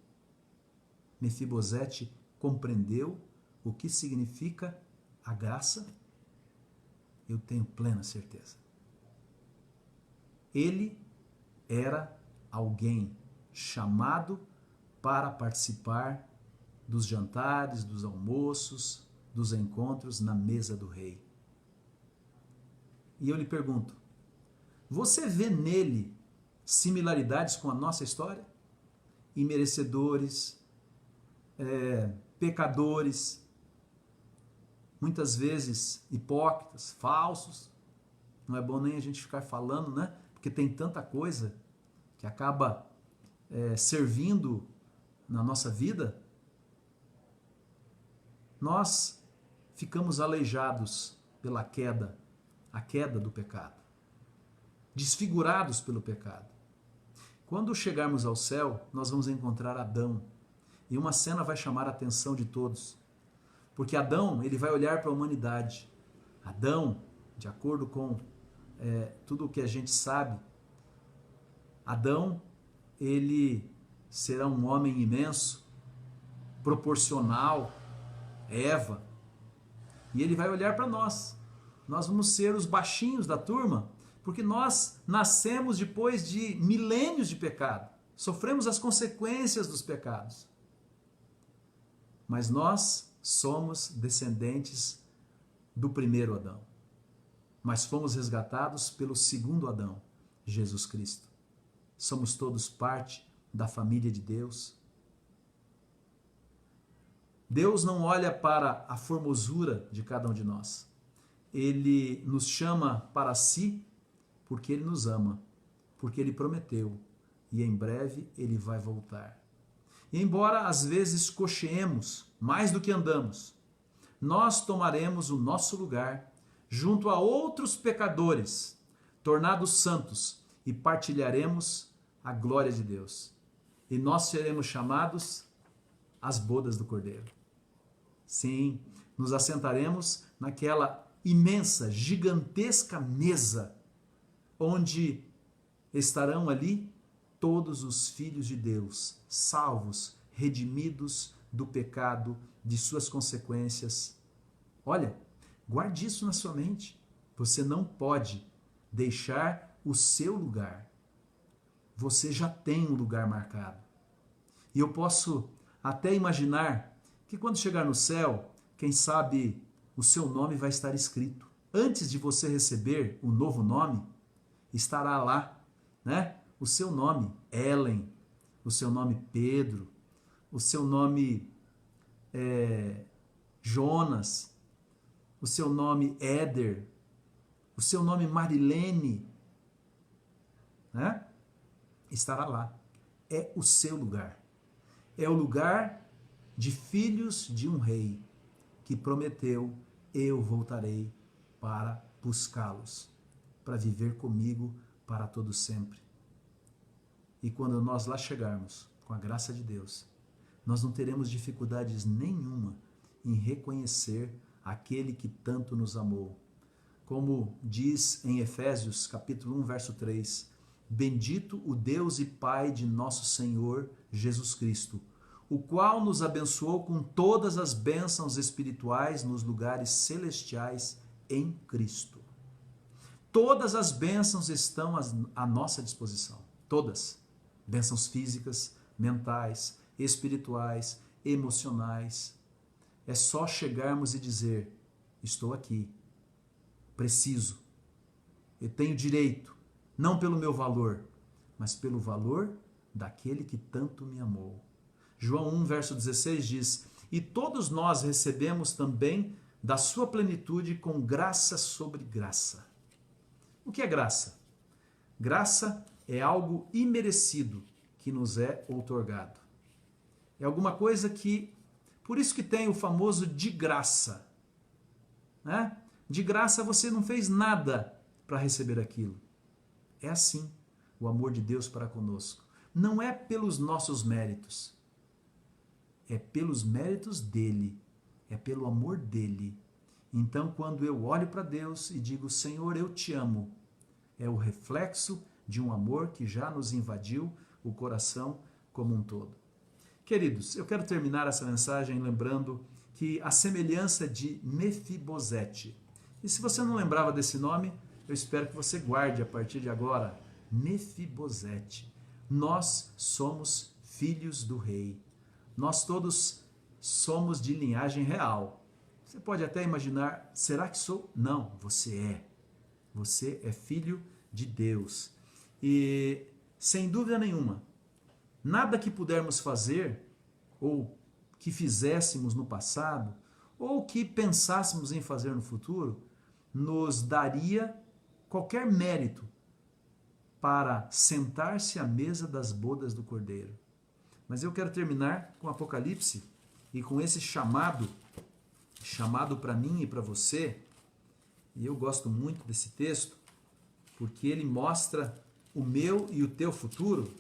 Mefibosete compreendeu o que significa a graça? Eu tenho plena certeza. Ele era alguém chamado para participar dos jantares, dos almoços, dos encontros na mesa do rei. E eu lhe pergunto, você vê nele similaridades com a nossa história? Imerecedores, pecadores, muitas vezes hipócritas, falsos. Não é bom nem a gente ficar falando, né? Porque tem tanta coisa que acaba servindo na nossa vida. Nós ficamos aleijados pela queda, a queda do pecado, desfigurados pelo pecado. Quando chegarmos ao céu, nós vamos encontrar Adão, e uma cena vai chamar a atenção de todos, porque Adão, ele vai olhar para a humanidade. Adão, de acordo com tudo o que a gente sabe, Adão, ele será um homem imenso, proporcional, Eva, e ele vai olhar para nós. Nós vamos ser os baixinhos da turma, porque nós nascemos depois de milênios de pecado, sofremos as consequências dos pecados. Mas nós somos descendentes do primeiro Adão, mas fomos resgatados pelo segundo Adão, Jesus Cristo. Somos todos parte da família de Deus. Deus não olha para a formosura de cada um de nós. Ele nos chama para si porque Ele nos ama, porque Ele prometeu e em breve Ele vai voltar. E embora às vezes cocheemos mais do que andamos, nós tomaremos o nosso lugar junto a outros pecadores, tornados santos, e partilharemos a glória de Deus. E nós seremos chamados as bodas do Cordeiro. Sim, nos assentaremos naquela imensa, gigantesca mesa, onde estarão ali todos os filhos de Deus, salvos, redimidos do pecado, de suas consequências. Olha, guarde isso na sua mente. Você não pode deixar o seu lugar. Você já tem um lugar marcado. E eu posso até imaginar que quando chegar no céu, quem sabe o seu nome vai estar escrito. Antes de você receber o novo nome, estará lá, né? O seu nome, Ellen, o seu nome, Pedro, o seu nome, Jonas, o seu nome, Éder, o seu nome, Marilene, né? Estará lá. É o seu lugar. É o lugar de filhos de um rei que prometeu: eu voltarei para buscá-los, para viver comigo para todo sempre. E quando nós lá chegarmos, com a graça de Deus, nós não teremos dificuldades nenhuma em reconhecer aquele que tanto nos amou. Como diz em Efésios, capítulo 1, verso 3, bendito o Deus e Pai de nosso Senhor Jesus Cristo, o qual nos abençoou com todas as bênçãos espirituais nos lugares celestiais em Cristo. Todas as bênçãos estão à nossa disposição. Todas. Bênçãos físicas, mentais, espirituais, emocionais. É só chegarmos e dizer: estou aqui, preciso, eu tenho direito, não pelo meu valor, mas pelo valor daquele que tanto me amou. João 1, verso 16 diz: e todos nós recebemos também da sua plenitude com graça sobre graça. O que é graça? Graça é algo imerecido que nos é outorgado. É alguma coisa que, por isso que tem o famoso de graça, né? De graça você não fez nada para receber aquilo. É assim o amor de Deus para conosco. Não é pelos nossos méritos, é pelos méritos dele, é pelo amor dele. Então, quando eu olho para Deus e digo, Senhor, eu te amo, é o reflexo de um amor que já nos invadiu o coração como um todo. Queridos, eu quero terminar essa mensagem lembrando que a semelhança de Mefibosete, e se você não lembrava desse nome, eu espero que você guarde a partir de agora, Mefibosete. Nós somos filhos do rei. Nós todos somos de linhagem real. Você pode até imaginar, será que sou? Não, você é. Você é filho de Deus. E, sem dúvida nenhuma, nada que pudermos fazer, ou que fizéssemos no passado, ou que pensássemos em fazer no futuro, nos daria qualquer mérito para sentar-se à mesa das bodas do Cordeiro. Mas eu quero terminar com Apocalipse e com esse chamado para mim e para você. E eu gosto muito desse texto, porque ele mostra o meu e o teu futuro.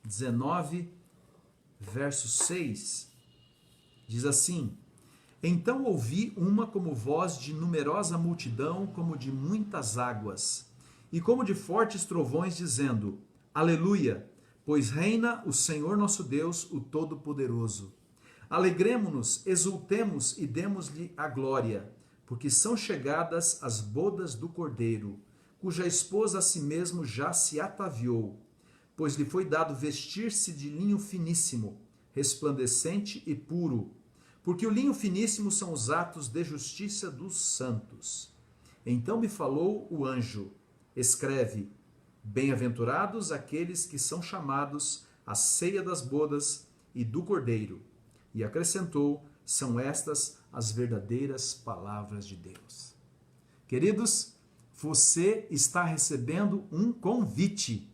19, verso 6, diz assim: Então ouvi uma como voz de numerosa multidão, como de muitas águas, e como de fortes trovões, dizendo: Aleluia, pois reina o Senhor nosso Deus, o Todo-Poderoso. Alegremo-nos, exultemos e demos-lhe a glória, porque são chegadas as bodas do Cordeiro, cuja esposa a si mesmo já se ataviou, pois lhe foi dado vestir-se de linho finíssimo, resplandecente e puro, porque o linho finíssimo são os atos de justiça dos santos. Então me falou o anjo: escreve, bem-aventurados aqueles que são chamados à ceia das bodas e do Cordeiro. E acrescentou: são estas as verdadeiras palavras de Deus. Queridos, você está recebendo um convite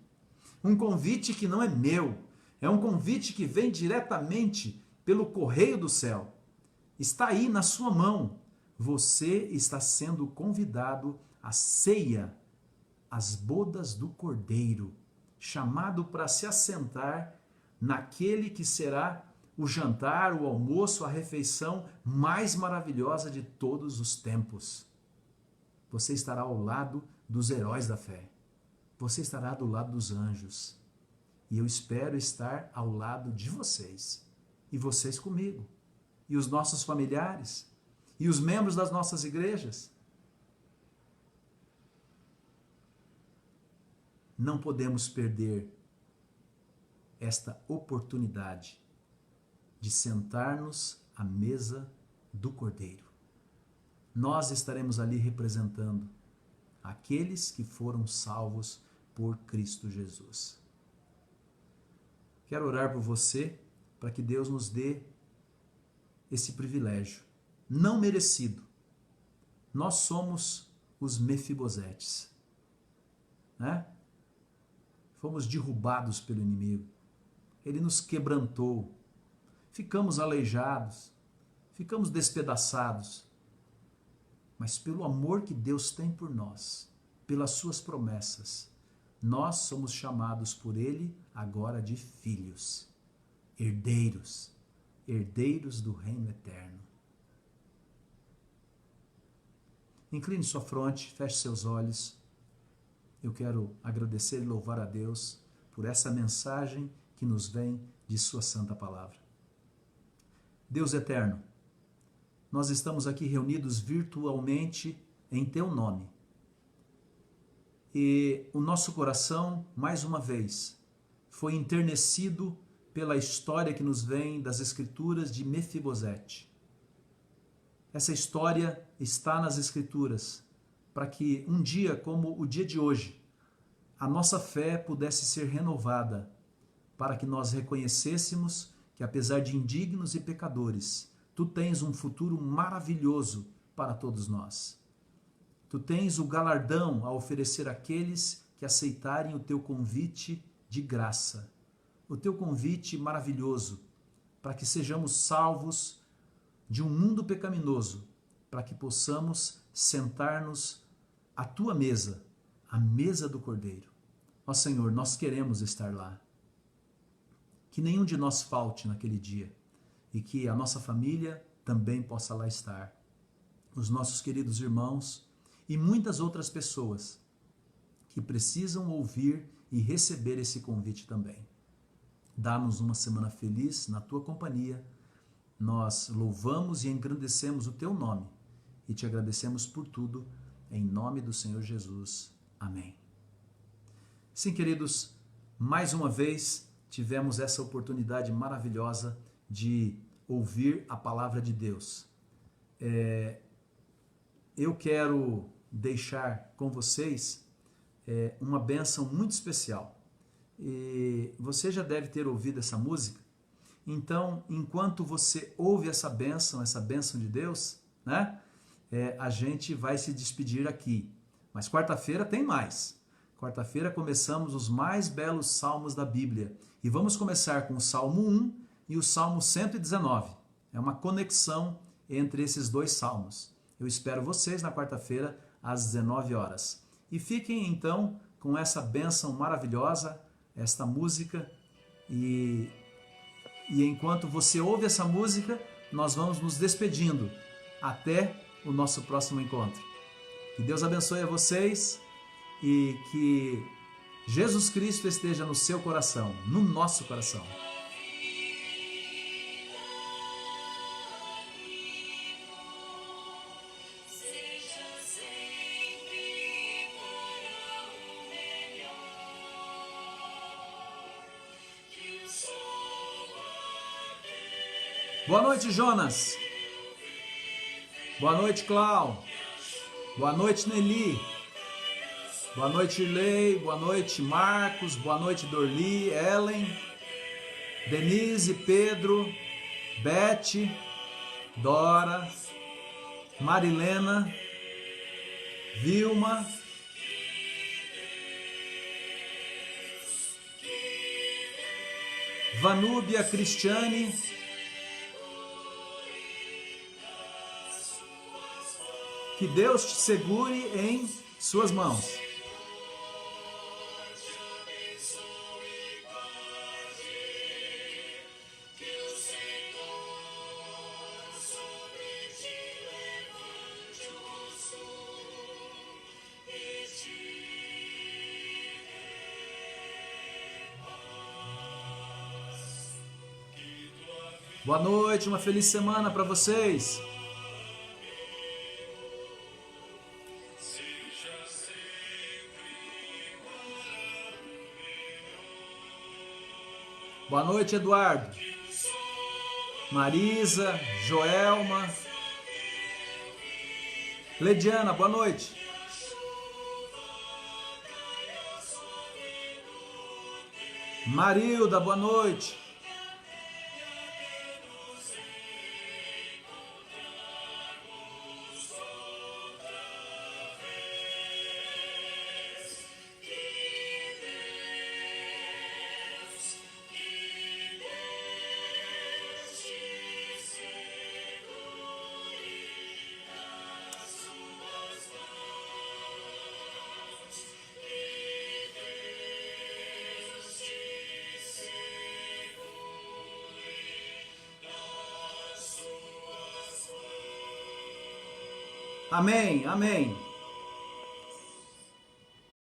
que não é meu, é um convite que vem diretamente pelo correio do céu. Está aí na sua mão. Você está sendo convidado à ceia, às bodas do Cordeiro, chamado para se assentar naquele que será o jantar, o almoço, a refeição mais maravilhosa de todos os tempos. Você estará ao lado dos heróis da fé. Você estará do lado dos anjos. E eu espero estar ao lado de vocês. E vocês comigo. E os nossos familiares. E os membros das nossas igrejas. Não podemos perder esta oportunidade de sentar-nos à mesa do Cordeiro. Nós estaremos ali representando aqueles que foram salvos por Cristo Jesus. Quero orar por você, para que Deus nos dê esse privilégio, não merecido. Nós somos os Mefibosetes, né? Fomos derrubados pelo inimigo. Ele nos quebrantou. Ficamos aleijados, ficamos despedaçados. Mas pelo amor que Deus tem por nós, pelas suas promessas, nós somos chamados por Ele agora de filhos, herdeiros, herdeiros do reino eterno. Incline sua fronte, feche seus olhos. Eu quero agradecer e louvar a Deus por essa mensagem que nos vem de sua santa palavra. Deus eterno, nós estamos aqui reunidos virtualmente em teu nome. E o nosso coração, mais uma vez, foi enternecido pela história que nos vem das Escrituras de Mefibosete. Essa história está nas Escrituras para que um dia como o dia de hoje, a nossa fé pudesse ser renovada, para que nós reconhecêssemos que, apesar de indignos e pecadores, tu tens um futuro maravilhoso para todos nós. Tu tens o galardão a oferecer àqueles que aceitarem o teu convite de graça, o teu convite maravilhoso, para que sejamos salvos de um mundo pecaminoso, para que possamos sentar-nos à tua mesa, a mesa do Cordeiro. Ó Senhor, nós queremos estar lá. Que nenhum de nós falte naquele dia e que a nossa família também possa lá estar. Os nossos queridos irmãos e muitas outras pessoas que precisam ouvir e receber esse convite também. Dá-nos uma semana feliz na tua companhia. Nós louvamos e engrandecemos o teu nome e te agradecemos por tudo, em nome do Senhor Jesus. Amém. Sim, queridos, mais uma vez tivemos essa oportunidade maravilhosa de ouvir a palavra de Deus. Eu quero deixar com vocês uma bênção muito especial. E você já deve ter ouvido essa música. Então, enquanto você ouve essa bênção de Deus, né, a gente vai se despedir aqui. Mas quarta-feira tem mais. Quarta-feira começamos os mais belos salmos da Bíblia. E vamos começar com o Salmo 1 e o Salmo 119. É uma conexão entre esses dois salmos. Eu espero vocês na quarta-feira, às 19 horas. E fiquem então com essa bênção maravilhosa, esta música. E enquanto você ouve essa música, nós vamos nos despedindo. Até o nosso próximo encontro. Que Deus abençoe a vocês e que Jesus Cristo esteja no seu coração, no nosso coração. Boa noite, Jonas. Boa noite, Clau. Boa noite, Nelly. Boa noite, Irley. Boa noite, Marcos. Boa noite, Dorli, Ellen, Denise, Pedro, Beth, Dora, Marilena, Vilma, Vanúbia, Cristiane, que Deus te segure em suas mãos. Boa noite, uma feliz semana para vocês. Boa noite, Eduardo. Marisa, Joelma. Lediana, boa noite. Marilda, boa noite. Amém, amém.